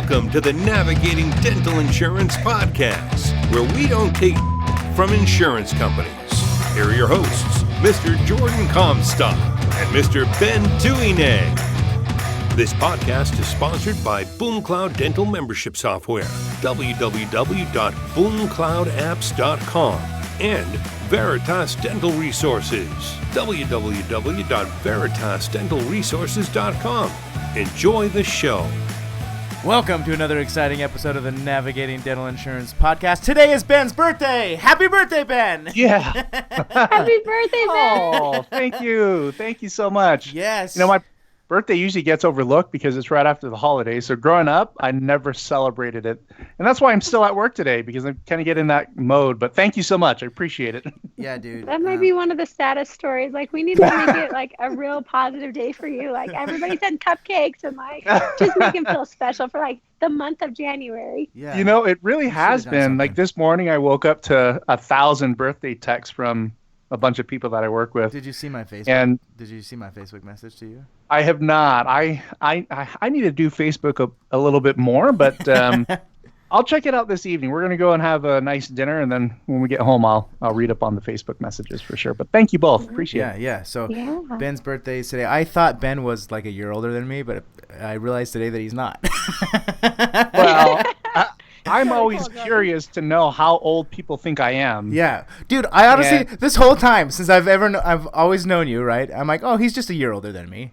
Welcome to the Navigating Dental Insurance Podcast, where we don't take from insurance companies. Here are your hosts, Mr. Jordan Comstock and Mr. Ben Tuine. This podcast is sponsored by BoomCloud Dental Membership Software, www.boomcloudapps.com, and Veritas Dental Resources, www.veritasdentalresources.com. Enjoy the show. Welcome to another exciting episode of the Navigating Dental Insurance Podcast. Today is Ben's birthday. Happy birthday, Ben! Yeah. Happy birthday, Ben! Oh, thank you. Thank you so much. Yes. You know, my birthday usually gets overlooked because it's right after the holidays. So growing up, I never celebrated it. And that's why I'm still at work today, because I kind of get in that mode. But thank you so much. I appreciate it. Yeah, dude. That might be one of the saddest stories. Like, we need to make it like a real positive day for you. Like, everybody sent cupcakes and like just make him feel special for like the month of January. Yeah. You know, it really has been. something. Like this morning, I woke up to 1,000 birthday texts from a bunch of people that I work with. Did you see my Facebook? And Did you see my Facebook message to you? I have not. I need to do Facebook a little bit more, but I'll check it out this evening. We're gonna go and have a nice dinner, and then when we get home, I'll read up on the Facebook messages for sure. But thank you both. Appreciate it. Yeah. So Yeah. Ben's birthday is today. I thought Ben was like a year older than me, but I realized today that he's not. Well, I'm always curious to know how old people think I am. Yeah, dude. I honestly, Yeah. this whole time since I've always known you, right? I'm like, oh, he's just a year older than me.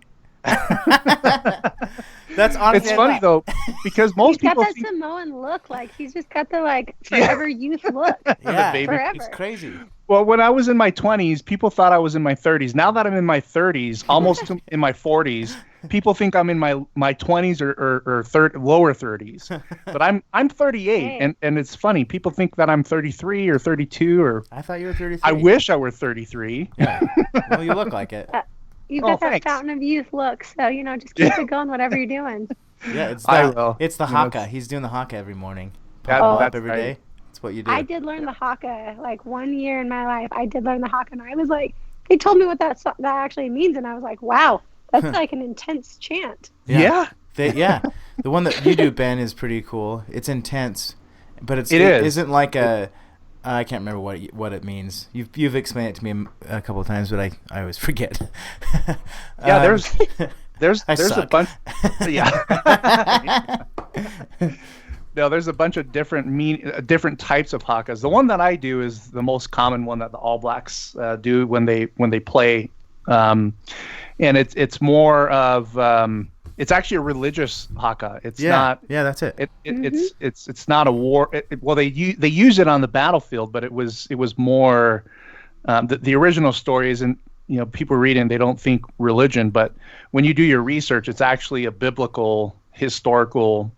That's honestly. It's funny though, because most He's got people that think, Samoan look. Like, he's just got the like forever youth look. Yeah, baby. Forever. it's crazy. well, when I was in my 20s, people thought I was in my 30s. Now that I'm in my 30s, almost in my 40s, people think I'm in my 20s or lower 30s. But I'm 38, Hey. and it's funny. People think that I'm 33 or 32, or I thought you were 33. I wish I were 33. Yeah. Well, you look like it. You've Oh, got that thanks. fountain of youth look. So, just keep it going, whatever you're doing. Yeah, it's I the will. it's the You know, haka. it's- He's doing the haka every morning. That- Pump that's up every right. day. That's what you do. I did learn the haka like 1 year in my life. I did learn the haka, and I was like, they told me what that actually means, and I was like, wow, that's like an intense chant. Yeah. Yeah. The one that you do, Ben, is pretty cool. It's intense, but It is. isn't like a. I can't remember what it means. You've explained it to me a couple of times, but I always forget. Yeah, there's I a suck. bunch. Yeah. No, there's a bunch of different types of hakas. The one that I do is the most common one that the All Blacks do when they play, and it's more of it's actually a religious haka. It's not. Yeah, that's it. It's not a war. Well, they use it on the battlefield, but it was more. The original story isn't. People reading, they don't think religion, but when you do your research, it's actually a biblical, historical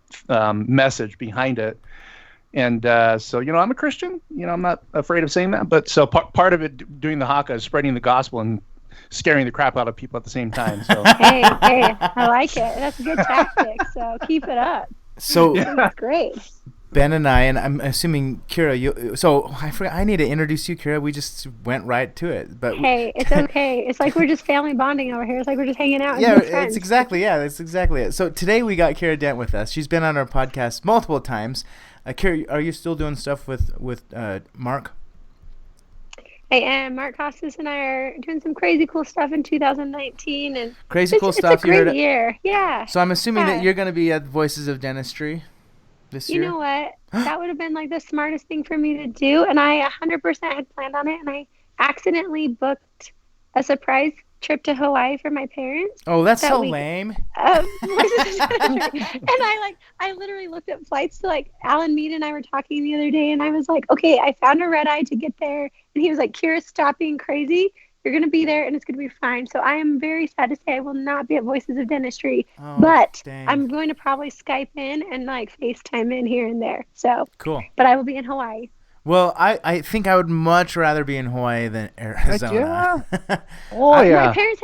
message behind it. And so, I'm a Christian. I'm not afraid of saying that. But so part of it, doing the haka, is spreading the gospel and scaring the crap out of people at the same time. So Hey, I like it. That's a good tactic. So keep it up. So That's great. Ben and I'm assuming Kiera. So I forgot. I need to introduce you, Kiera. We just went right to it, but Hey, it's okay. It's like we're just family bonding over here. It's like we're just hanging out. And yeah, being friends. that's exactly it. So today we got Kiera Dent with us. She's been on our podcast multiple times. Kiera, are you still doing stuff with Mark? I am. Mark Costas and I are doing some crazy cool stuff in 2019, and Crazy cool stuff. It's a You heard great it. year. Yeah. So I'm assuming Yeah. that you're going to be at Voices of Dentistry this You year. know what? That would have been like the smartest thing for me to do, and I 100% had planned on it, and I accidentally booked a surprise trip to Hawaii for my parents. Oh, that's that so week. lame. And I literally looked at flights to like Alan Mead and I were talking the other day, and I was like, okay, I found a red eye to get there, and he was like, Kiera, stop being crazy. You're gonna be there, and it's gonna be fine. So I am very sad to say I will not be at Voices of Dentistry, Oh, but dang. I'm going to probably Skype in and like FaceTime in here and there. So, Cool. but I will be in Hawaii. Well, I think I would much rather be in Hawaii than Arizona. Oh My yeah. parents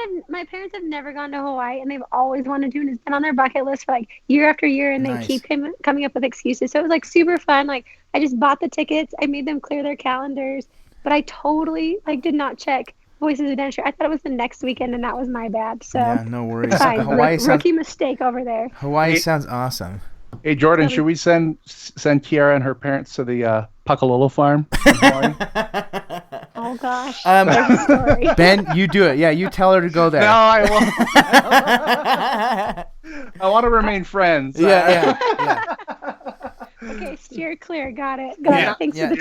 have never gone to Hawaii, and they've always wanted to, and it's been on their bucket list for like year after year, and Nice. they keep coming up with excuses. So it was like super fun. Like, I just bought the tickets, I made them clear their calendars, but I totally like did not check Voices of Dentistry. I thought it was the next weekend, and that was my bad. So Yeah, no worries. fine. Hawaii sounds Rookie mistake over there. Hawaii sounds awesome. Hey Jordan, should we send Kiera and her parents to the Pakalolo farm in Hawaii? Oh gosh. There's a story. Ben, you do it. Yeah, you tell her to go there. No, I won't. I want to remain friends. Yeah. Okay, steer clear. Got it. Thanks for the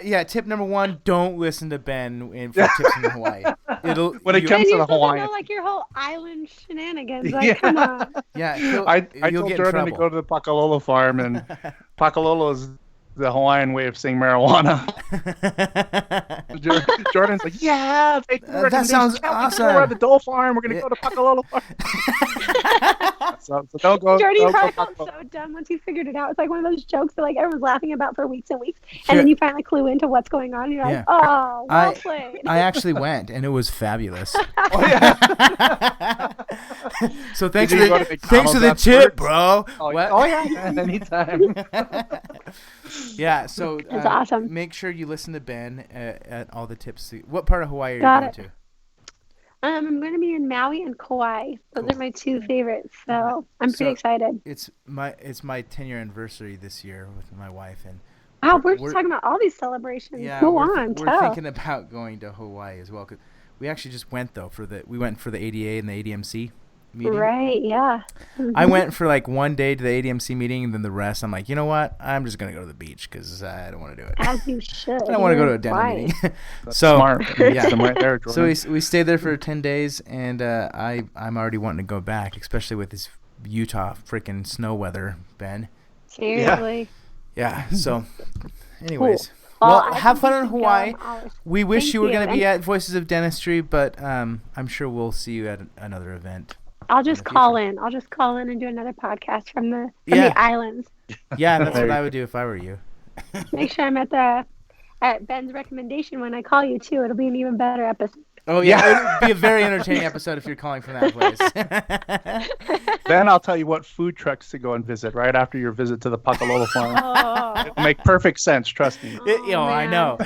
tip. Tip number 1: don't listen to Ben for tips in Hawaii. When it comes to the Hawaiian, know, like your whole island shenanigans. Like, come on. Yeah, I told Jordan to go to the Pakalolo farm, and Pakalolo is the Hawaiian way of saying marijuana. Jordan's like, yeah, that sounds awesome. We're at the Dole farm. We're gonna go to Pakalolo farm. so don't go. Jordan probably felt so dumb once he figured it out. It's like one of those jokes that like everyone's laughing about for weeks and weeks, and then you finally clue into what's going on. And you're like, oh, well played. I actually went, and it was fabulous. So thanks for the tip, bro. Yeah, anytime. Yeah, so that's awesome. Make sure you listen to Ben at all the tips. What part of Hawaii are you going to? I'm going to be in Maui and Kauai. Those are my two favorites, so I'm pretty excited. It's my 10-year anniversary this year with my wife, and we're just talking about all these celebrations. Yeah, Go we're on, thinking about going to Hawaii as well. 'Cause we actually just went though for the ADA and the ADMC meeting. Right, yeah. Mm-hmm. I went for like one day to the ADMC meeting, and then the rest I'm like, you know what? I'm just gonna go to the beach because I don't want to do it. As you should. I don't want to go to a dental meeting. So smart. Yeah, right there, Jordan. So we stayed there for 10 days, and I'm already wanting to go back, especially with this Utah freaking snow weather, Ben. Seriously. Yeah. So, anyways. Cool. Well, have fun in Hawaii. We wish you were going to be and at Voices of Dentistry, but I'm sure we'll see you at another event. I'll just call in. I'll just call in and do another podcast from the islands. Yeah, that's what I would do if I were you. Make sure I'm at Ben's recommendation when I call you too. It'll be an even better episode. Oh yeah, it'll be a very entertaining episode if you're calling from that place. Then I'll tell you what food trucks to go and visit right after your visit to the Pakalolo farm. It'll make perfect sense, trust me. I know.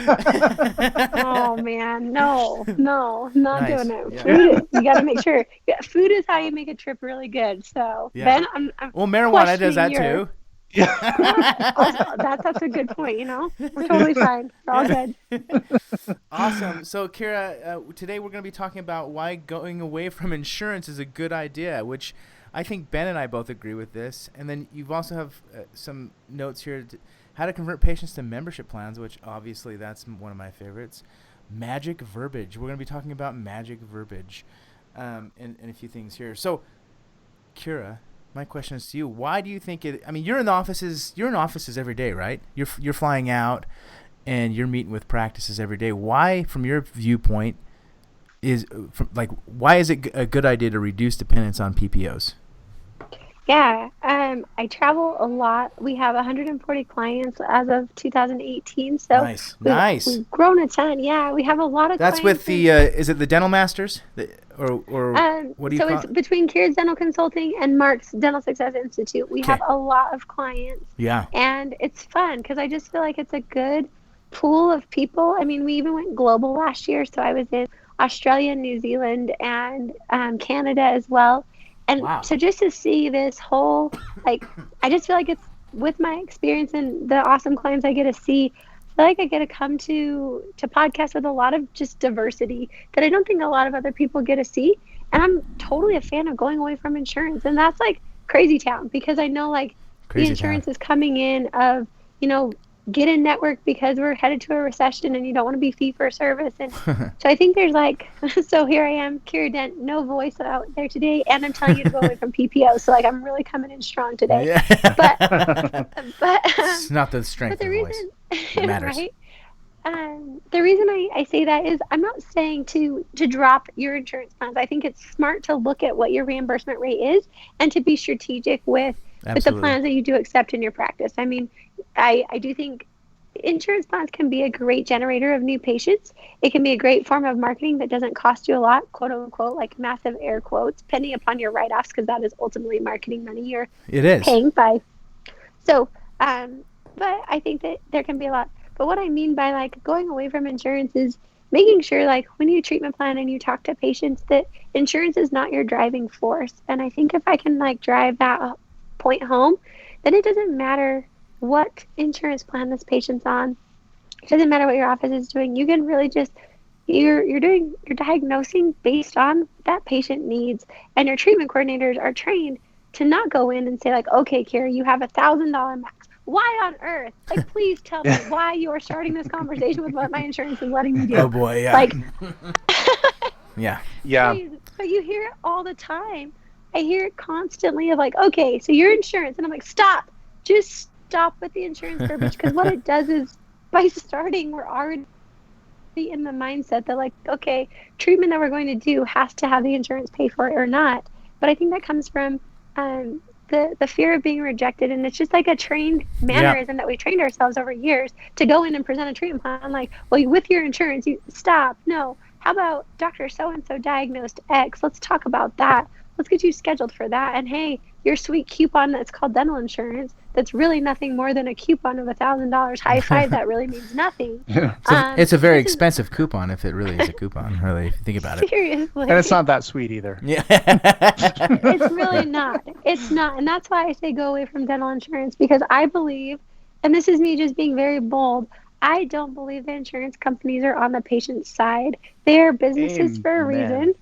Oh man, no, not doing it. Yeah. Food you got to make sure. Yeah, food is how you make a trip really good. So Ben, I'm marijuana does that too. Yeah. That's a good point. We're totally fine. We're all good. Awesome. So Kiera, today we're going to be talking about why going away from insurance is a good idea, which I think Ben and I both agree with this. And then you also have some notes here, how to convert patients to membership plans, which obviously that's one of my favorites. Magic verbiage. We're going to be talking about magic verbiage and a few things here. So Kiera, my question is to you. Why do you think you're in offices every day, right? You're flying out and you're meeting with practices every day. Why, from your viewpoint, why is it a good idea to reduce dependence on PPOs? Yeah, I travel a lot. We have 140 clients as of 2018. So nice. We've grown a ton. Yeah, we have a lot of. That's clients with the. Is it the Dental Masters? Or what do you call it? So it's between Kiera's Dental Consulting and Mark's Dental Success Institute. We have a lot of clients. Yeah. And it's fun because I just feel like it's a good pool of people. I mean, we even went global last year. So I was in Australia, New Zealand, and Canada as well. And so just to see this whole, I just feel like it's with my experience and the awesome clients I get to see, I feel like I get to come to podcasts with a lot of just diversity that I don't think a lot of other people get to see. And I'm totally a fan of going away from insurance. And that's like crazy town because I know the insurance is coming in of, get in network because we're headed to a recession and you don't want to be fee for service. And so I think there's so here I am, Kiera Dent, no voice out there today. And I'm telling you to go away from PPO. So I'm really coming in strong today. Yeah. But it's not the strength of the voice that matters. Right? The reason I say that is I'm not saying to drop your insurance plans. I think it's smart to look at what your reimbursement rate is and to be strategic with the plans that you do accept in your practice. I mean, I do think insurance plans can be a great generator of new patients. It can be a great form of marketing that doesn't cost you a lot, quote unquote, like massive air quotes, depending upon your write-offs, because that is ultimately marketing money you're paying by. So, but I think that there can be a lot. But what I mean by going away from insurance is making sure when you treatment plan and you talk to patients that insurance is not your driving force. And I think if I can drive that point home, then it doesn't matter what insurance plan this patient's on. It doesn't matter what your office is doing. You can really just you're diagnosing based on that patient needs, and your treatment coordinators are trained to not go in and say like, okay, Kiera, you have $1,000 max. Why on earth? Like, please tell me why you are starting this conversation with what my insurance is letting me do. Oh boy, yeah. Like, yeah. please. But you hear it all the time. I hear it constantly of like, okay, so your insurance, and I'm like, stop, just stop with the insurance verbiage, because what it does is by starting, we're already in the mindset that like, okay, treatment that we're going to do has to have the insurance pay for it or not. But I think that comes from the fear of being rejected, and it's just like a trained mannerism that we trained ourselves over years to go in and present a treatment plan like, well, with your insurance, you stop. No, how about Dr. So-and-so diagnosed X? Let's talk about that. Let's get you scheduled for that. And hey, your sweet coupon that's called dental insurance, that's really nothing more than a coupon of $1,000. High five, that really means nothing. It's a very expensive coupon if it really is a coupon, really, if you think about it. Seriously. And it's not that sweet either. Yeah. It's really not. It's not. And that's why I say go away from dental insurance, because I believe, and this is me just being very bold, I don't believe the insurance companies are on the patient's side. They are businesses for a reason.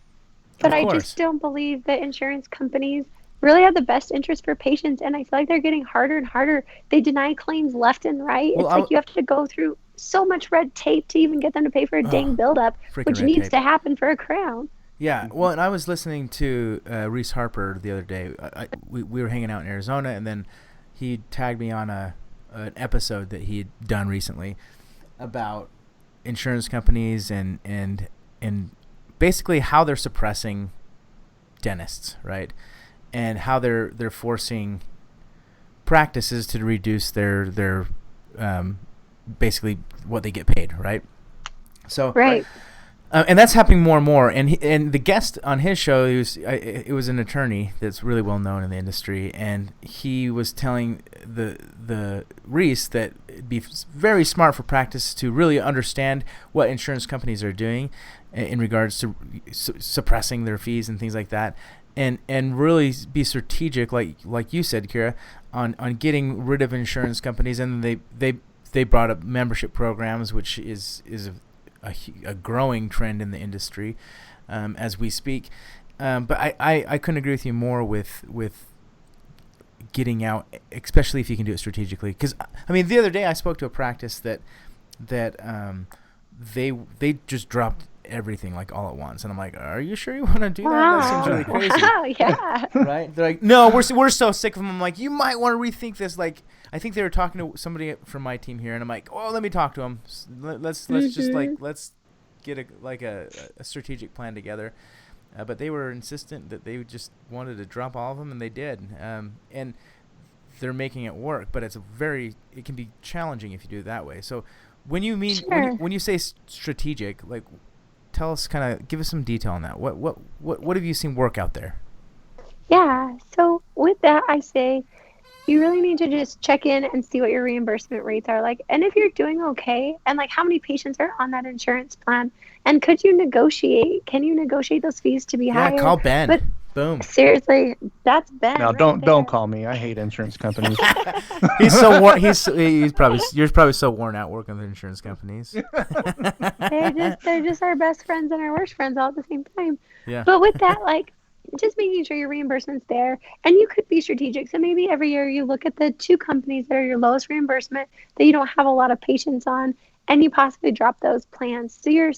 But I just don't believe that insurance companies really have the best interest for patients, and I feel like they're getting harder and harder. They deny claims left and right. Well, it's like you have to go through so much red tape to even get them to pay for a dang buildup, which needs to happen for a crown. Yeah, well, and I was listening to Reese Harper the other day. We were hanging out in Arizona, and then he tagged me on an episode that he had done recently about insurance companies and basically how they're suppressing dentists, right? And how they're forcing practices to reduce their basically what they get paid, right? So right. And that's happening more and more. And the guest on his show, it was an attorney that's really well known in the industry, and he was telling the Reese that it'd be very smart for practice to really understand what insurance companies are doing in regards to suppressing their fees and things like that. And really be strategic, like you said, Kiera, on getting rid of insurance companies. And they brought up membership programs, which is a growing trend in the industry as we speak. But I couldn't agree with you more with getting out, especially if you can do it strategically. Because I mean, the other day I spoke to a practice that they just dropped everything like all at once, and I'm like, are you sure you want to do that? That seems really crazy. Wow, yeah. Right? They're like, no, we're so sick of them. I'm like, you might want to rethink this. Like, I think they were talking to somebody from my team here, and I'm like, well, let me talk to them. Let's just let's get a strategic plan together. But they were insistent that they just wanted to drop all of them, and they did. And they're making it work, but it can be challenging if you do it that way. So when you say strategic, like, tell us, give us some detail on that. What have you seen work out there? Yeah. So with that, I say you really need to just check in and see what your reimbursement rates are like. And if you're doing okay, and like how many patients are on that insurance plan, and could you negotiate? Can you negotiate those fees to be higher? Yeah, call Ben. But boom. Seriously, that's Ben. No, don't call me. I hate insurance companies. He's so worn. You're probably so worn out working with insurance companies. They're just our best friends and our worst friends all at the same time. Yeah. But with that, like, just making sure your reimbursement's there, and you could be strategic. So maybe every year you look at the 2 companies that are your lowest reimbursement that you don't have a lot of patients on, and you possibly drop those plans. So you're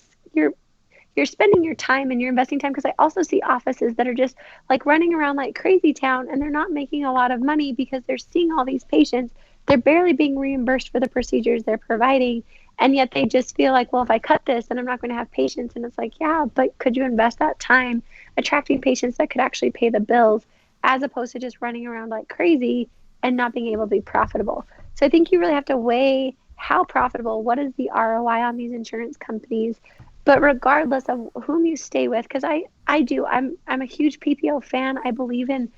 spending your time and you're investing time, because I also see offices that are just like running around like crazy town, and they're not making a lot of money because they're seeing all these patients. They're barely being reimbursed for the procedures they're providing, and yet they just feel like, well, if I cut this, then I'm not going to have patients. And it's like, yeah, but could you invest that time attracting patients that could actually pay the bills, as opposed to just running around like crazy and not being able to be profitable? So I think you really have to weigh how profitable, what is the ROI on these insurance companies. But regardless of whom you stay with, because I'm a huge PPO fan. I believe in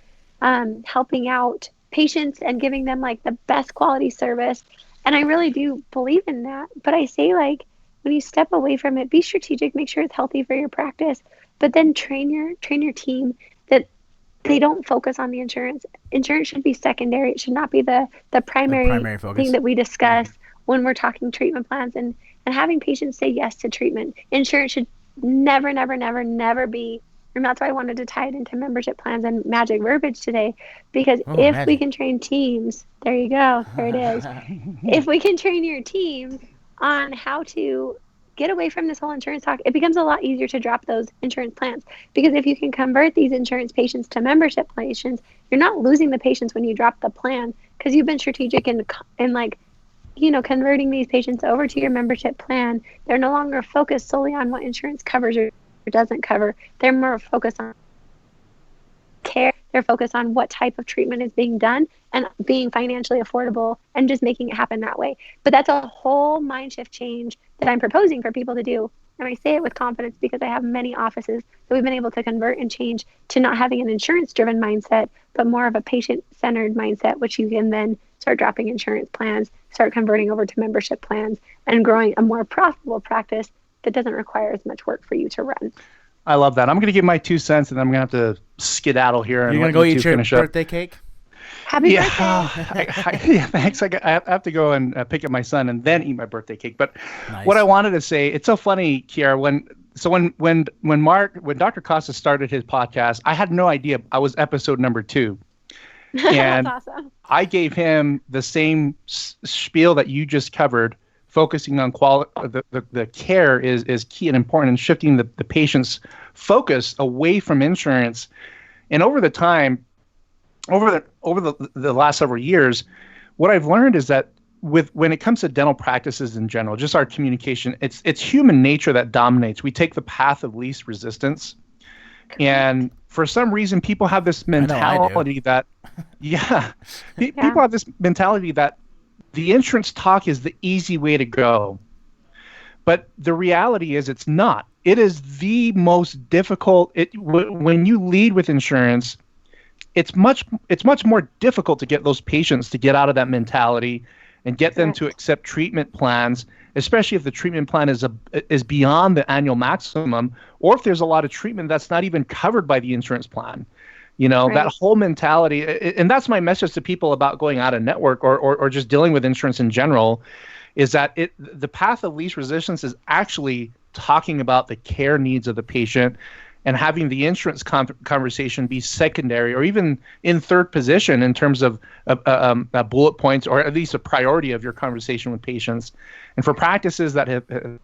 helping out patients and giving them like the best quality service, and I really do believe in that. But I say, like, when you step away from it, be strategic, make sure it's healthy for your practice, but then train your team that they don't focus on the insurance. Insurance should be secondary. It should not be the primary focus. thing that we discuss when we're talking treatment plans and having patients say yes to treatment. Insurance should never, never, never, never be. And that's why I wanted to tie it into membership plans and magic verbiage today, because if we can train teams, there you go, there it is. If we can train your teams on how to get away from this whole insurance talk, it becomes a lot easier to drop those insurance plans. Because if you can convert these insurance patients to membership patients, you're not losing the patients when you drop the plan, because you've been strategic in like, converting these patients over to your membership plan. They're no longer focused solely on what insurance covers or doesn't cover. They're more focused on care. They're focused on what type of treatment is being done and being financially affordable and just making it happen that way. But that's a whole mind shift change that I'm proposing for people to do. And I say it with confidence because I have many offices that we've been able to convert and change to not having an insurance-driven mindset, but more of a patient-centered mindset, which you can then start dropping insurance plans, start converting over to membership plans, and growing a more profitable practice that doesn't require as much work for you to run. I love that. I'm going to give my 2 cents, and then I'm going to have to skedaddle here. You're going to go eat your birthday cake? Happy birthday. Yeah, thanks. I have to go and pick up my son and then eat my birthday cake. But what I wanted to say, it's so funny, Kiera, when Dr. Costa started his podcast, I had no idea I was episode number 2. And That's awesome. I gave him the same spiel that you just covered, focusing on the care is key and important, and shifting the patient's focus away from insurance. And over the last several years, what I've learned is that when it comes to dental practices in general, just our communication, it's human nature that dominates. We take the path of least resistance. And for some reason, people have this mentality that, people have this mentality that the insurance talk is the easy way to go. But the reality is it's not. It is the most difficult. When you lead with insurance, it's much more difficult to get those patients to get out of that mentality and get them to accept treatment plans, especially if the treatment plan is beyond the annual maximum, or if there's a lot of treatment that's not even covered by the insurance plan. That whole mentality, and that's my message to people about going out of network or just dealing with insurance in general, is that the path of least resistance is actually talking about the care needs of the patient and having the insurance conversation be secondary or even in third position in terms of bullet points, or at least a priority of your conversation with patients. And for practices that have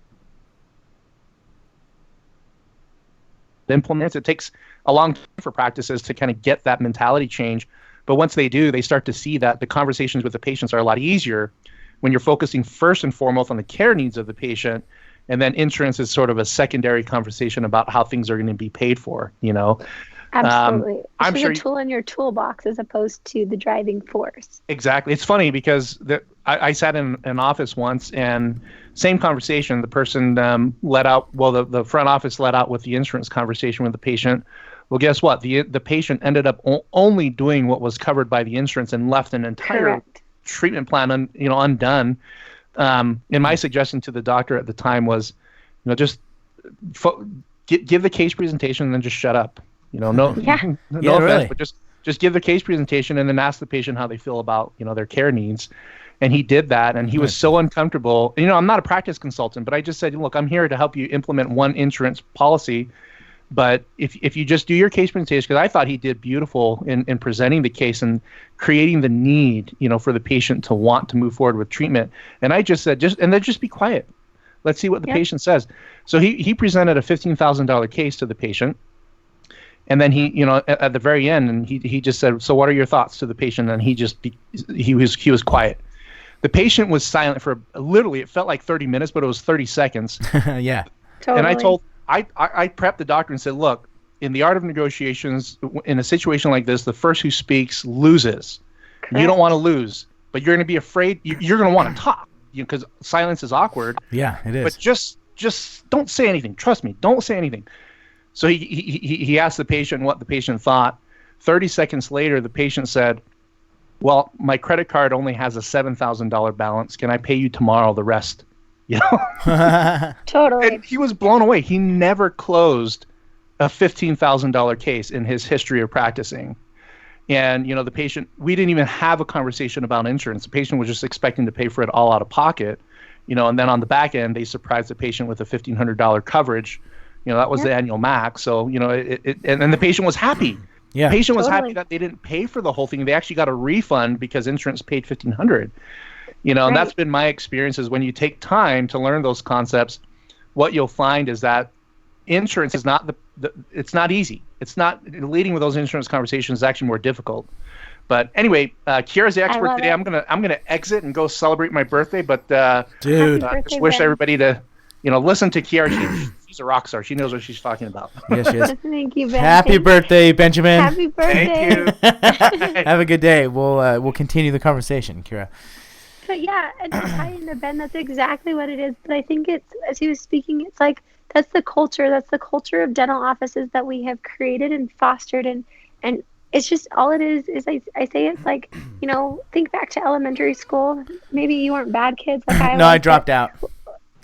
implements, it takes a long time for practices to kind of get that mentality change. But once they do, they start to see that the conversations with the patients are a lot easier when you're focusing first and foremost on the care needs of the patient, and then insurance is sort of a secondary conversation about how things are going to be paid for, Absolutely. I'm It's sure a tool in your toolbox as opposed to the driving force. Exactly. It's funny because I sat in an office once, and same conversation. The person the front office let out with the insurance conversation with the patient. Well, guess what? The patient ended up only doing what was covered by the insurance and left an entire treatment plan undone. And my suggestion to the doctor at the time was, just give the case presentation and then just shut up. No offense, really. but just give the case presentation and then ask the patient how they feel about, their care needs. And he did that, and he was so uncomfortable. I'm not a practice consultant, but I just said, look, I'm here to help you implement one insurance policy. But if you just do your case presentation, because I thought he did beautiful in presenting the case and creating the need, for the patient to want to move forward with treatment. And I just said, just be quiet. Let's see what the patient says. So he presented a $15,000 case to the patient. And then he, at the very end, and he just said, so what are your thoughts to the patient? And he was quiet. The patient was silent for literally, it felt like 30 minutes, but it was 30 seconds. Yeah. Totally. And I prepped the doctor and said, look, in the art of negotiations, in a situation like this, the first who speaks loses. Correct. You don't want to lose, but you're going to be afraid. You're going to want to talk because silence is awkward. Yeah, it is. But just don't say anything. Trust me, don't say anything. So he asked the patient what the patient thought. 30 seconds later, the patient said, well, my credit card only has a $7,000 balance. Can I pay you tomorrow the rest? Totally. And he was blown away. He never closed a $15,000 case in his history of practicing. And, the patient, we didn't even have a conversation about insurance. The patient was just expecting to pay for it all out of pocket, and then on the back end, they surprised the patient with a $1,500 coverage. That was the annual max. So, and the patient was happy. Yeah, the patient was totally happy that they didn't pay for the whole thing. They actually got a refund because insurance paid $1,500. And that's been my experience is when you take time to learn those concepts, what you'll find is that insurance is not it's not easy. It's not leading with those insurance conversations is actually more difficult. But anyway, Kiera's the expert today. I'm gonna exit and go celebrate my birthday. But dude, I just wish everybody to listen to Kiera. She's a rock star. She knows what she's talking about. Yes, she is. Thank you, Ben. Happy birthday, Benjamin. Happy birthday. Thank you. Have a good day. We'll continue the conversation, Kiera. But yeah, and to tie into Ben, that's exactly what it is. But I think it's, as he was speaking, it's like that's the culture. That's the culture of dental offices that we have created and fostered, and it's just all it is I say it's like, think back to elementary school. Maybe you weren't bad kids like I was. No, I dropped out.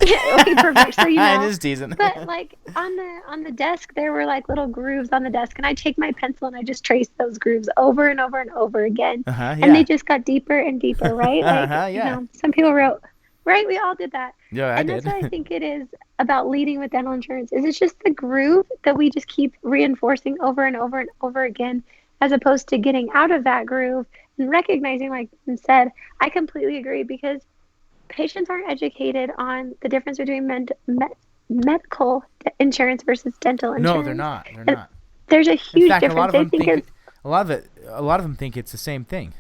Yeah, okay, perfect. So I'm just teasing. But like on the desk, there were like little grooves on the desk, and I take my pencil and I just trace those grooves over and over and over again, and they just got deeper and deeper, right? Like, some people wrote, right? We all did that. Yeah, and that's what I think it is about leading with dental insurance. Is it's just the groove that we just keep reinforcing over and over and over again, as opposed to getting out of that groove and recognizing, like Ben said, I completely agree, because patients aren't educated on the difference between medical insurance versus dental insurance. No, they're not. They're not. There's a huge difference. A lot of them think it's the same thing.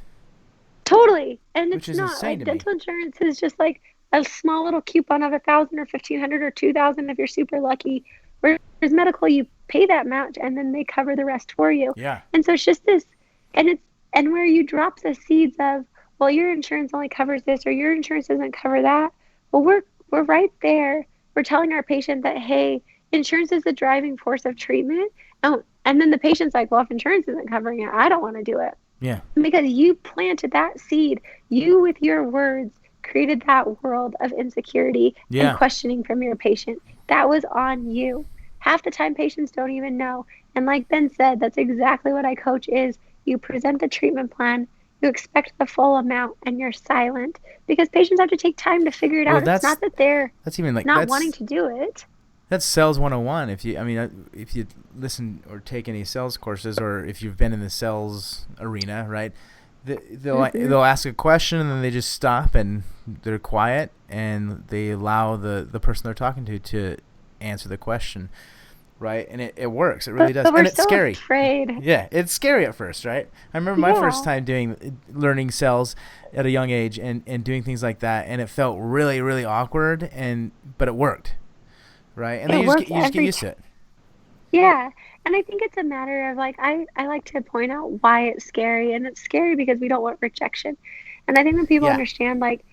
Totally, and which it's is not. insane Like, to dental me. insurance is just like a small little coupon of $1,000 or $1,500 or $2,000 if you're super lucky. Whereas medical, you pay that amount and then they cover the rest for you. Yeah. And so it's just this, and where you drop the seeds of, well, your insurance only covers this, or your insurance doesn't cover that. Well, we're right there. We're telling our patient that, hey, insurance is the driving force of treatment. Oh, and then the patient's like, well, if insurance isn't covering it, I don't want to do it. Yeah. Because you planted that seed. You, with your words, created that world of insecurity and questioning from your patient. That was on you. Half the time, patients don't even know. And like Ben said, that's exactly what I coach is. You present the treatment plan, you expect the amount, and you're silent, because patients have to take time to figure it out. It's not that they're not wanting to do it. That's sales 101. If you listen or take any sales courses, or if you've been in the sales arena, right? They'll ask a question and then they just stop and they're quiet and they allow the person they're talking to answer the question. Right, and it works. It really does, but and it's so scary. Afraid. Yeah, it's scary at first, right? I remember my first time learning sales at a young age and doing things like that, and it felt really, really awkward, but it worked, right? And then you just get used to it. Yeah, and I think it's a matter of like I like to point out why it's scary, and it's scary because we don't want rejection, and I think when people understand, like,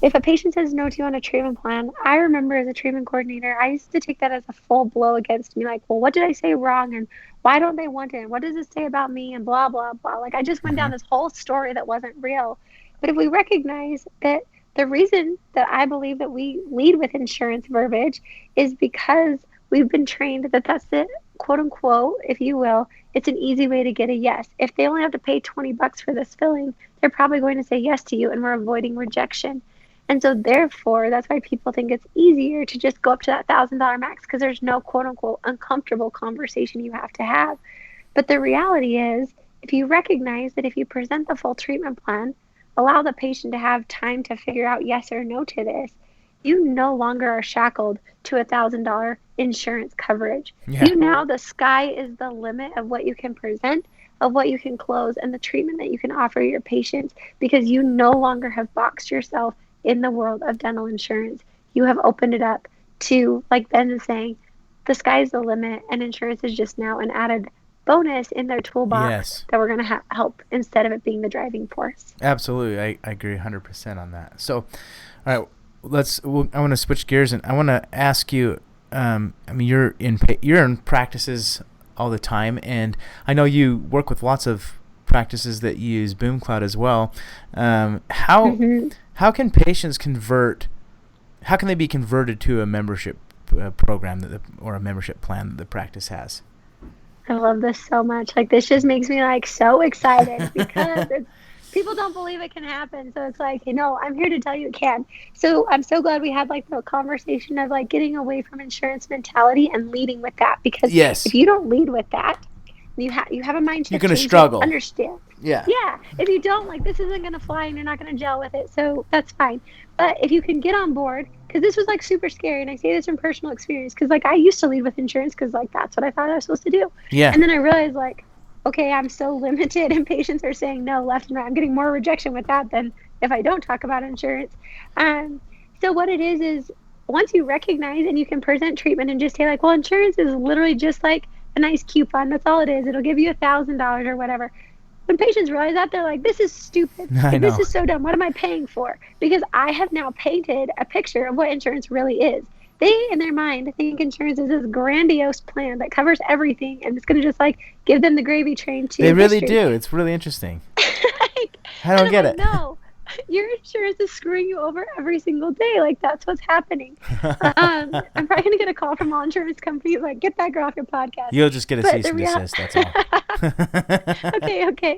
if a patient says no to you on a treatment plan, I remember as a treatment coordinator, I used to take that as a full blow against me. Like, well, what did I say wrong? And why don't they want it? And what does it say about me? And blah, blah, blah. Like, I just went down this whole story that wasn't real. But if we recognize that the reason that I believe that we lead with insurance verbiage is because we've been trained that that's it, quote unquote, if you will, it's an easy way to get a yes. If they only have to pay $20 for this filling, they're probably going to say yes to you, and we're avoiding rejection. And so therefore, that's why people think it's easier to just go up to that $1,000 max, because there's no quote unquote uncomfortable conversation you have to have. But the reality is, if you recognize that if you present the full treatment plan, allow the patient to have time to figure out yes or no to this, you no longer are shackled to $1,000 insurance coverage. Yeah. The sky is the limit of what you can present, of what you can close, and the treatment that you can offer your patients, because you no longer have boxed yourself in the world of dental insurance. You have opened it up to, like Ben is saying, the sky's the limit, and insurance is just now an added bonus in their toolbox that we're going to help instead of it being the driving force. Absolutely. I agree 100% on that. So, all right, I want to switch gears, and I want to ask you, you're in practices all the time, and I know you work with lots of practices that use BoomCloud as well. How can patients convert? How can they be converted to a membership program or a membership plan that the practice has? I love this so much. Like, this just makes me like so excited because people don't believe it can happen. So it's like, I'm here to tell you it can. So I'm so glad we had like the conversation of like getting away from insurance mentality and leading with that, because Yes. if you don't lead with that, you have a mind shift. You're gonna change, struggle. Understand. Yeah. If you don't, like, this isn't gonna fly and you're not gonna gel with it. So that's fine. But if you can get on board, because this was like super scary, and I say this from personal experience, because like I used to lead with insurance because like that's what I thought I was supposed to do. Yeah. And then I realized like, okay, I'm so limited, and patients are saying no left and right. I'm getting more rejection with that than if I don't talk about insurance. So what it is once you recognize and you can present treatment and just say like, well, insurance is literally just like a nice coupon. That's all it is. It'll give you $1,000 or whatever. When patients realize that, they're like, this is stupid. Like, this is so dumb. What am I paying for? Because I have now painted a picture of what insurance really is. They, in their mind, think insurance is this grandiose plan that covers everything, and it's going to just like give them the gravy train to They really history. do. It's really interesting. Like, I don't get it. No, your insurance is screwing you over every single day. Like, that's what's happening. I'm probably going to get a call from all insurance companies like, get that girl off your podcast. You'll just get a cease and desist. That's all. Okay.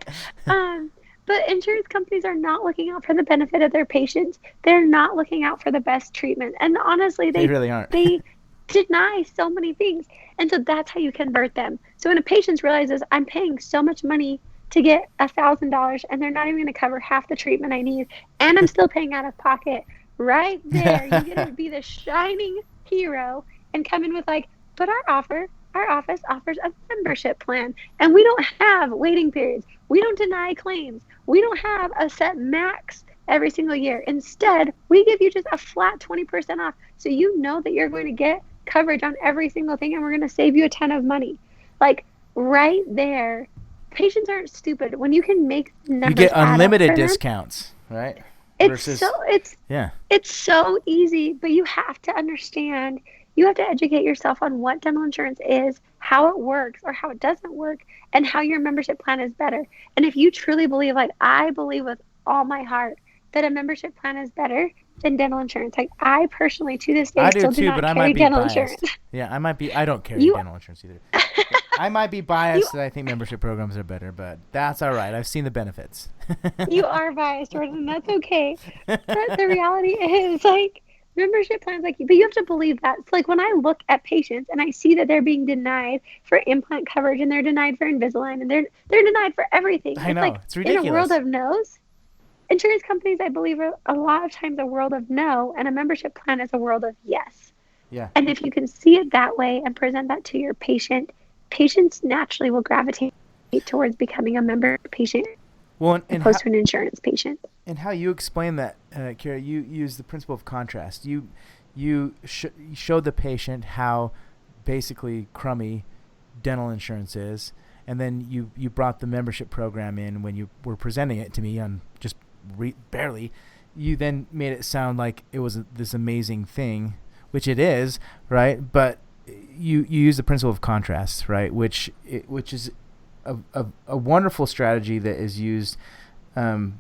But insurance companies are not looking out for the benefit of their patients. They're not looking out for the best treatment. And honestly, they really aren't. They deny so many things. And so that's how you convert them. So when a patient realizes I'm paying so much money to get $1,000 and they're not even going to cover half the treatment I need, and I'm still paying out of pocket, right there, you get to be the shining hero and come in with like, but our office offers a membership plan, and we don't have waiting periods. We don't deny claims. We don't have a set max every single year. Instead, we give you just a flat 20% off, so you know that you're going to get coverage on every single thing, and we're going to save you a ton of money. Like, right there, patients aren't stupid. When you can make numbers, you get unlimited discounts, right? It's so easy, but you have to understand. You have to educate yourself on what dental insurance is, how it works or how it doesn't work, and how your membership plan is better. And if you truly believe, like I believe with all my heart, that a membership plan is better than dental insurance. Like, I personally, to this day, still do not carry dental insurance. Yeah, I don't carry dental insurance either. I might be biased that I think membership programs are better, but that's all right. I've seen the benefits. You are biased, Jordan, and that's okay. But the reality is, like, membership plans, like, but you have to believe that. It's like when I look at patients and I see that they're being denied for implant coverage and they're denied for Invisalign and they're denied for everything. I know, like, it's ridiculous. In a world of no's, insurance companies, I believe, are a lot of times a world of no, and a membership plan is a world of yes. Yeah. And if you can see it that way and present that to your patient, patients naturally will gravitate towards becoming a member patient opposed to an insurance patient. And how you explain that, Kiera, you use the principle of contrast. You showed the patient how basically crummy dental insurance is, and then you brought the membership program in when you were presenting it to me on just barely. You then made it sound like it was this amazing thing, which it is, right? But you use the principle of contrast, right? Which is a wonderful strategy that is used in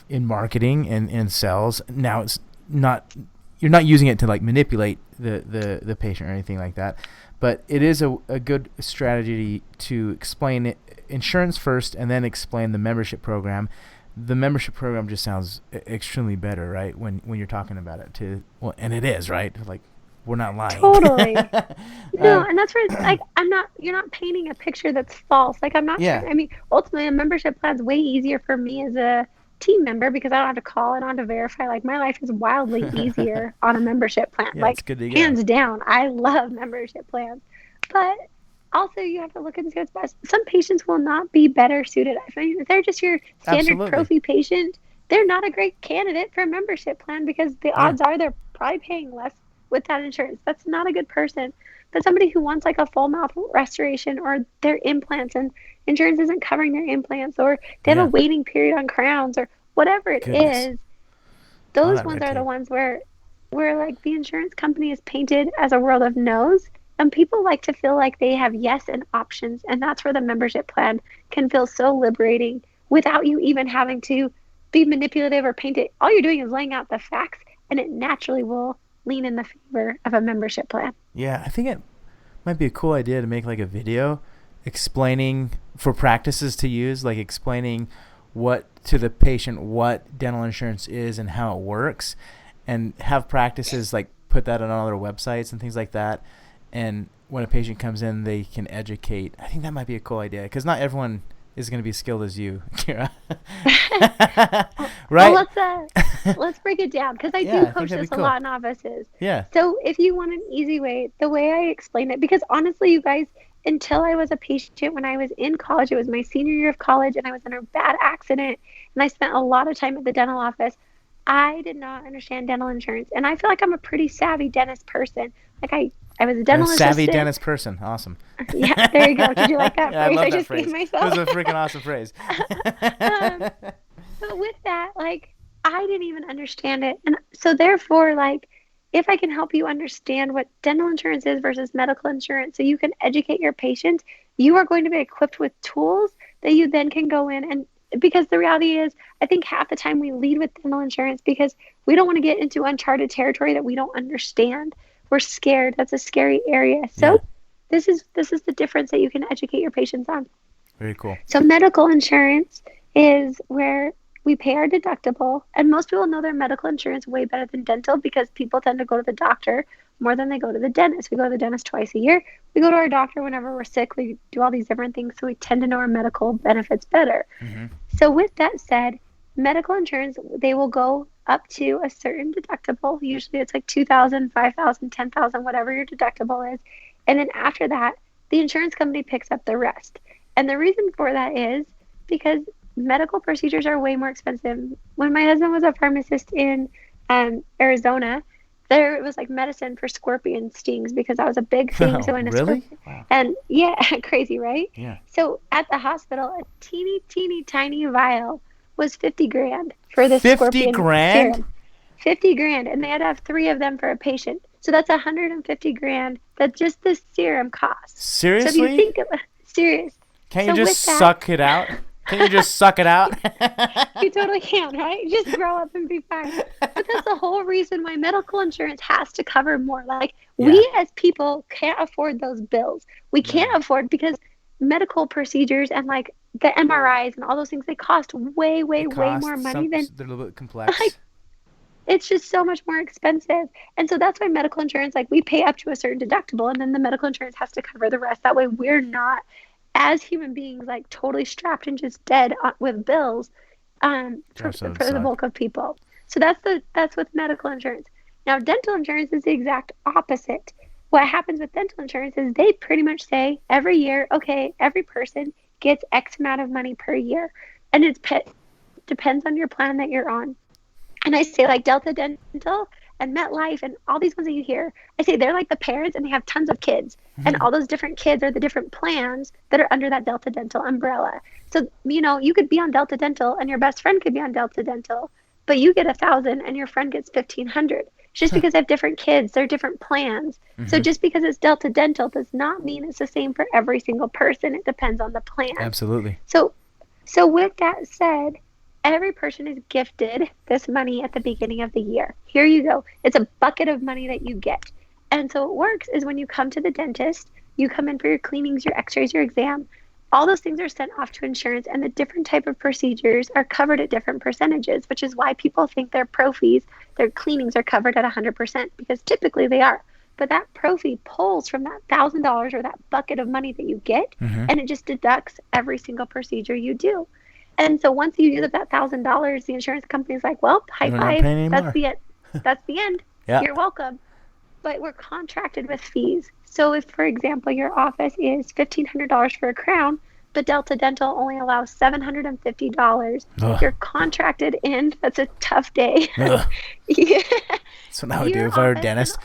marketing and sales. Now it's not, you're not using it to like manipulate the patient or anything like that, but it is a good strategy to explain it, insurance first and then explain the membership program. The membership program just sounds extremely better, right? When you're talking about it and it is, right? Like, we're not lying. Totally. No, and that's where it's like, you're not painting a picture that's false. Like, I'm not sure. I mean, ultimately a membership plan's way easier for me as a team member because I don't have to call, I don't have to verify. Like, my life is wildly easier on a membership plan. Yeah, like, it's good to go. Hands down, I love membership plans. But also, you have to look and see what's best. Some patients will not be better suited. I mean, if they're just your standard prophy patient, they're not a great candidate for a membership plan because the odds are they're probably paying less with that insurance. That's not a good person. But somebody who wants like a full mouth restoration or their implants and insurance isn't covering their implants, or they have a waiting period on crowns or whatever it is, those ones are the ones where like the insurance company is painted as a world of no's. And people like to feel like they have yes and options. And that's where the membership plan can feel so liberating without you even having to be manipulative or paint it. All you're doing is laying out the facts, and it naturally will lean in the favor of a membership plan. Yeah, I think it might be a cool idea to make like a video explaining for practices to use, like explaining what to the patient what dental insurance is and how it works, and have practices like put that on all their websites and things like that. And when a patient comes in, they can educate. I think that might be a cool idea, because not everyone is going to be skilled as you, Kiera. Right? Well, let's break it down, because I do coach this a lot in offices. Yeah. So if you want an easy way, the way I explain it, because honestly, you guys, until I was a patient when I was in college, it was my senior year of college, and I was in a bad accident, and I spent a lot of time at the dental office. I did not understand dental insurance, and I feel like I'm a pretty savvy dentist person. Like I was a dental assistant. Savvy dentist person. Awesome. Yeah, there you go. Did you like that Yeah, phrase? I love I that just phrase. gave myself. It was a freaking awesome phrase. But with that, like, I didn't even understand it. And so therefore, like, if I can help you understand what dental insurance is versus medical insurance, so you can educate your patients, you are going to be equipped with tools that you then can go in. And because the reality is, I think half the time we lead with dental insurance because we don't want to get into uncharted territory that we don't understand. We're scared. That's a scary area. So this is the difference that you can educate your patients on. Very cool. So medical insurance is where we pay our deductible, and most people know their medical insurance way better than dental, because people tend to go to the doctor more than they go to the dentist. We go to the dentist twice a year. We go to our doctor whenever we're sick. We do all these different things, so we tend to know our medical benefits better. Mm-hmm. So with that said, medical insurance, they will go up to a certain deductible. Usually it's like $2,000, $5,000, $10,000, whatever your deductible is. And then after that, the insurance company picks up the rest. And the reason for that is because medical procedures are way more expensive. When my husband was a pharmacist in Arizona, there was like medicine for scorpion stings, because that was a big thing. So in a really? Scorpion, wow. And yeah, crazy, right? Yeah. So at the hospital, a teeny tiny vial was $50,000 for this 50 scorpion grand? serum. $50,000, and they had to have 3 of them for a patient. So that's $150,000 that just this serum costs. Seriously? So if you think of serious. Can't you just suck it out? Can't you just suck it out? You totally can, right? Just grow up and be fine. But that's the whole reason why medical insurance has to cover more. Like, we as people can't afford those bills. We can't afford, because medical procedures and like the MRIs and all those things, they cost way more money than. They're a little bit complex. Like, it's just so much more expensive. And so that's why medical insurance, like, we pay up to a certain deductible, and then the medical insurance has to cover the rest. That way we're not, as human beings, like totally strapped and just dead with bills for the bulk of people. So that's with medical insurance. Now, dental insurance is the exact opposite. What happens with dental insurance is they pretty much say every year, okay, every person gets X amount of money per year. And it depends on your plan that you're on. And I say, like, Delta Dental and MetLife and all these ones that you hear, I say they're like the parents, and they have tons of kids. Mm-hmm. And all those different kids are the different plans that are under that Delta Dental umbrella. So, you know, you could be on Delta Dental and your best friend could be on Delta Dental, but you get $1,000 and your friend gets $1,500. Just because they have different kids, they're different plans. Mm-hmm. So just because it's Delta Dental does not mean it's the same for every single person. It depends on the plan. Absolutely. So with that said, every person is gifted this money at the beginning of the year. Here you go. It's a bucket of money that you get. And so it works is when you come to the dentist, you come in for your cleanings, your x-rays, your exam, all those things are sent off to insurance, and the different type of procedures are covered at different percentages, which is why people think their pro fees, their cleanings are covered at 100%, because typically they are. But that pro fee pulls from that $1,000 or that bucket of money that you get, and it just deducts every single procedure you do. And so once you use up that $1,000, the insurance company's like, well, high five. That's the end. That's the end. Yeah. You're welcome. But we're contracted with fees. So if, for example, your office is $1,500 for a crown, but Delta Dental only allows $750, you're contracted in. That's a tough day. Yeah. That's what I would do if I were a dentist.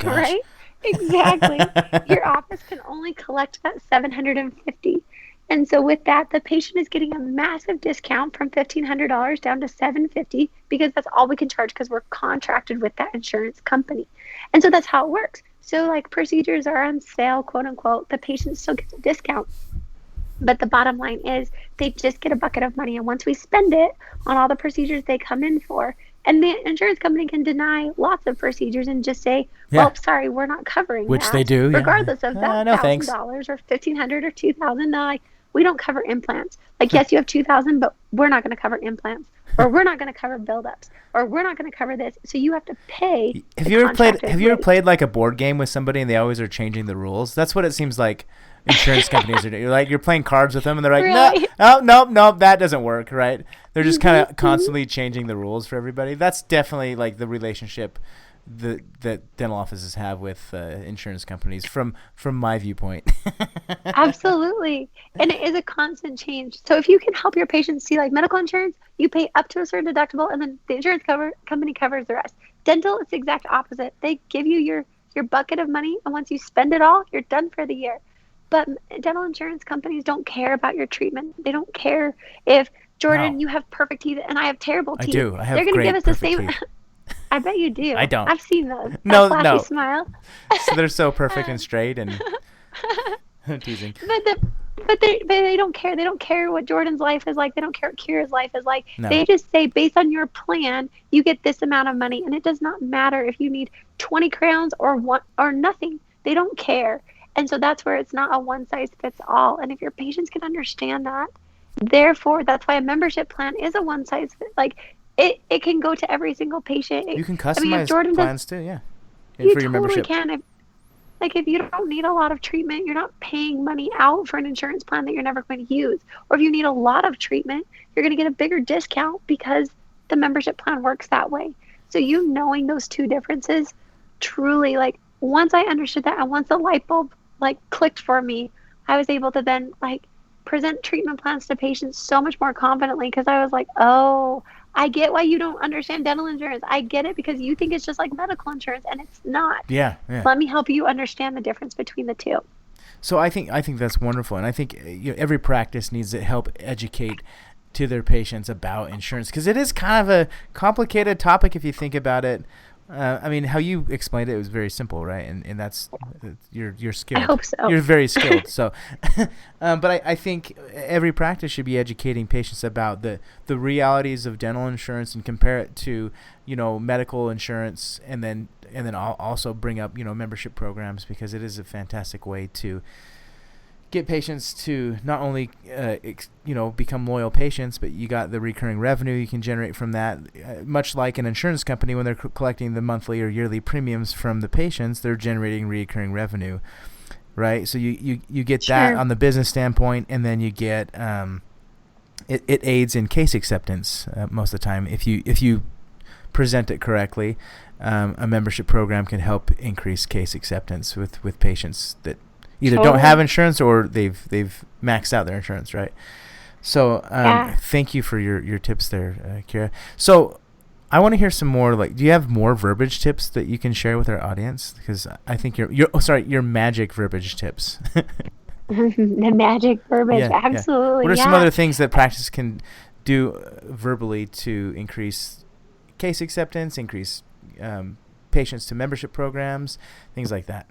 Right? Exactly. Your office can only collect that $750. And so with that, the patient is getting a massive discount from $1,500 down to $750, because that's all we can charge, because we're contracted with that insurance company. And so that's how it works. So like procedures are on sale, quote unquote, the patient still gets a discount. But the bottom line is they just get a bucket of money. And once we spend it on all the procedures they come in for, And the insurance company can deny lots of procedures and just say, Yeah. well, sorry, we're not covering Which that. they do, yeah. Regardless of that No, thanks. $1,000 or $1,500 or $2,000, like, we don't cover implants. Like, yes, you have $2,000, but we're not going to cover implants, or we're not going to cover buildups, or we're not going to cover this. So you have to pay. Have you ever played like a board game with somebody and they always are changing the rules? That's what it seems like insurance companies are doing. You're playing cards with them and they're like, Really? no, that doesn't work, right? They're just kind of constantly changing the rules for everybody. That's definitely like the relationship that dental offices have with insurance companies from my viewpoint. Absolutely. And it is a constant change. So if you can help your patients see, like, medical insurance, you pay up to a certain deductible and then the insurance company covers the rest. Dental, it's the exact opposite. They give you your bucket of money, and once you spend it all, you're done for the year. But dental insurance companies don't care about your treatment. They don't care if, Jordan, you have perfect teeth and I have terrible teeth. I do. I have They're going to great give us the perfect same. teeth. I bet you do. I don't. I've seen those. No, that flashy smile. So they're so perfect and straight and I'm teasing. But they don't care. They don't care what Jordan's life is like. They don't care what Kiera's life is like. No. They just say, based on your plan, you get this amount of money, and it does not matter if you need 20 crowns or one or nothing. They don't care. And so that's where it's not a one size fits all. And if your patients can understand that, therefore, that's why a membership plan is a one size fit. Like, it can go to every single patient. You can customize plans too, yeah. You for your totally membership. can. If you don't need a lot of treatment, you're not paying money out for an insurance plan that you're never going to use. Or if you need a lot of treatment, you're going to get a bigger discount because the membership plan works that way. So you knowing those two differences, truly, like, once I understood that and once the light bulb, like, clicked for me, I was able to then, like, present treatment plans to patients so much more confidently, because I was like, oh, I get why you don't understand dental insurance. I get it because you think it's just like medical insurance, and it's not. Yeah. Let me help you understand the difference between the two. So I think that's wonderful, and I think every practice needs to help educate to their patients about insurance, because it is kind of a complicated topic if you think about it. I mean, how you explained it was very simple, right? And that's you're skilled. I hope so. You're very skilled. So, but I think every practice should be educating patients about the realities of dental insurance and compare it to medical insurance, and then I'll also bring up membership programs, because it is a fantastic way to get patients to not only become loyal patients, but you got the recurring revenue you can generate from that. Much like an insurance company, when they're collecting the monthly or yearly premiums from the patients, they're generating recurring revenue, right? So you get that on the business standpoint, and then you get it aids in case acceptance most of the time. If you present it correctly, a membership program can help increase case acceptance with patients that either don't have insurance or they've maxed out their insurance, right? So thank you for your tips there, Kiera. So I want to hear some more. Like, do you have more verbiage tips that you can share with our audience? Because I think your magic verbiage tips. The magic verbiage, absolutely. What are some other things that practice can do verbally to increase case acceptance, increase patients to membership programs, things like that?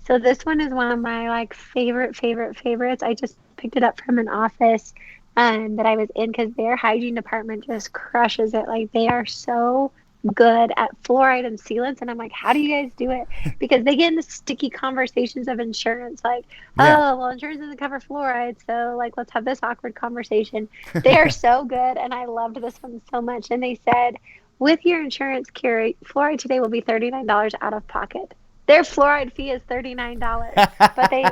So this one is one of my favorites. I just picked it up from an office that I was in, because their hygiene department just crushes it. Like, they are so good at fluoride and sealants, and I'm like, how do you guys do it? Because they get in the sticky conversations of insurance, like, oh, well, insurance doesn't cover fluoride, so let's have this awkward conversation. They are so good, and I loved this one so much. And they said, with your insurance, Kiera, fluoride today will be $39 out of pocket. Their fluoride fee is $39, but they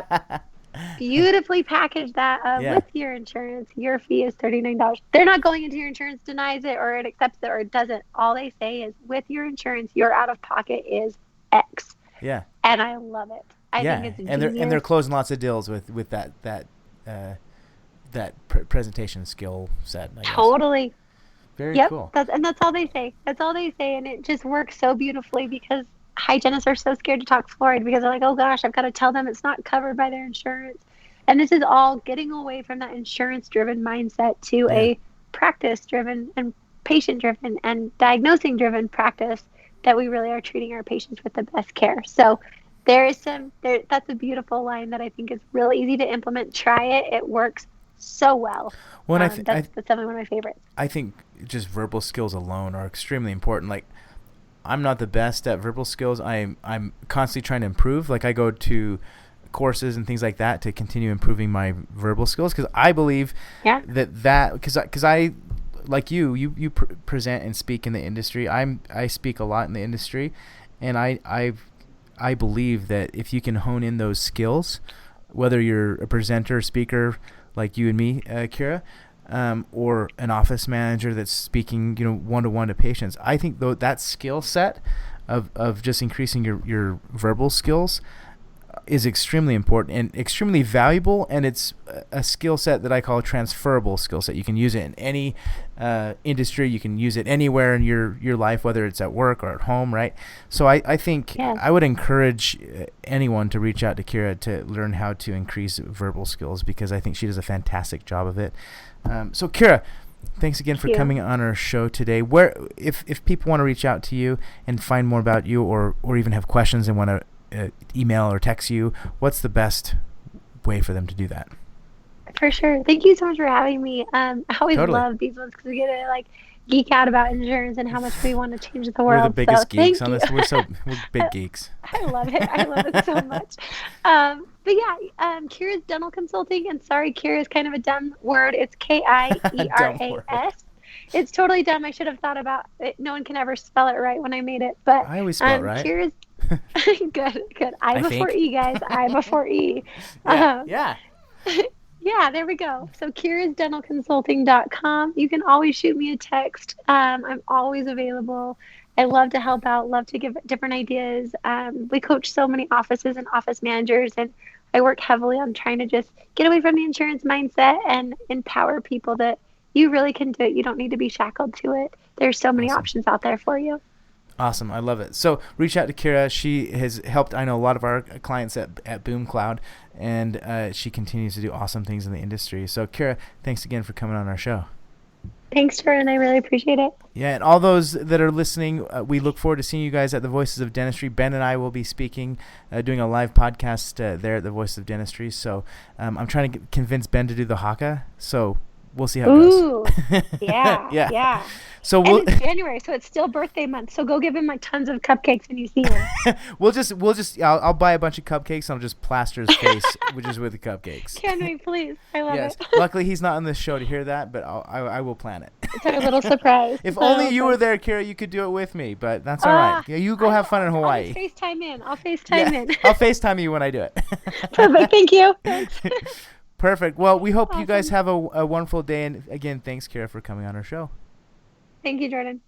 beautifully package that with your insurance. Your fee is $39. They're not going into your insurance, denies it, or it accepts it, or it doesn't. All they say is, with your insurance, your out of pocket is X. Yeah. And I love it. I think it's genius. And they're closing lots of deals with that presentation skill set, I guess. Totally. Very cool. That's all they say. That's all they say, and it just works so beautifully, because hygienists are so scared to talk fluoride, because they're like, oh gosh, I've got to tell them it's not covered by their insurance. And this is all getting away from that insurance-driven mindset to a practice-driven and patient-driven and diagnosing-driven practice that we really are treating our patients with the best care. So that's a beautiful line that I think is really easy to implement. Try it. It works so well. That's definitely one of my favorites. I think just verbal skills alone are extremely important. Like, I'm not the best at verbal skills. I'm constantly trying to improve. Like, I go to courses and things like that to continue improving my verbal skills, because I believe that because I like you present and speak in the industry. I speak a lot in the industry, and I believe that if you can hone in those skills, whether you're a presenter, speaker like you and me, Kiera, or an office manager that's speaking, one-to-one to patients, I think that skill set of just increasing your verbal skills is extremely important and extremely valuable, and it's a skill set that I call a transferable skill set. You can use it in any industry. You can use it anywhere in your life, whether it's at work or at home, right? So I think I would encourage anyone to reach out to Kiera to learn how to increase verbal skills, because I think she does a fantastic job of it. So Kiera, thanks again for coming on our show today. Where, if people want to reach out to you and find more about you, or even have questions and want to email or text you, what's the best way for them to do that? For sure. Thank you so much for having me. I always love these ones because we get to geek out about insurance and how much we want to change the world. We're the biggest geeks on this. We're big geeks. I love it. I love it so much. But yeah, Kiera's Dental Consulting, and sorry, Kiera is kind of a dumb word. It's Kieras. It's totally dumb. I should have thought about it. No one can ever spell it right when I made it. But I always spell it right. Kiera's good. I before E, guys. I before E. Yeah. Yeah, there we go. So KierasDentalConsulting.com. You can always shoot me a text. I'm always available. I love to help out, love to give different ideas. We coach so many offices and office managers, and I work heavily on trying to just get away from the insurance mindset and empower people that you really can do it. You don't need to be shackled to it. There's so many options out there for you. Awesome. I love it. So reach out to Kiera. She has helped, I know, a lot of our clients at Boom Cloud, and she continues to do awesome things in the industry. So Kiera, thanks again for coming on our show. Thanks, Jordan. I really appreciate it. Yeah, and all those that are listening, we look forward to seeing you guys at the Voices of Dentistry. Ben and I will be speaking, doing a live podcast there at the Voices of Dentistry. So I'm trying to convince Ben to do the Haka. So we'll see how it goes. Yeah. So and it's January, so it's still birthday month. So go give him tons of cupcakes when you see him. we'll just I'll buy a bunch of cupcakes and I'll just plaster his face, which is with the cupcakes. Can we please? I love it. Luckily, he's not on this show to hear that, but I will plan it. It's a little surprise. If only you were there, Kiera, you could do it with me. But that's all right. You go have fun in Hawaii. I'll FaceTime in. I'll FaceTime you when I do it. Perfect. Thank you. Thanks. Perfect. Well, we hope you guys have a wonderful day. And again, thanks, Kiera, for coming on our show. Thank you, Jordan.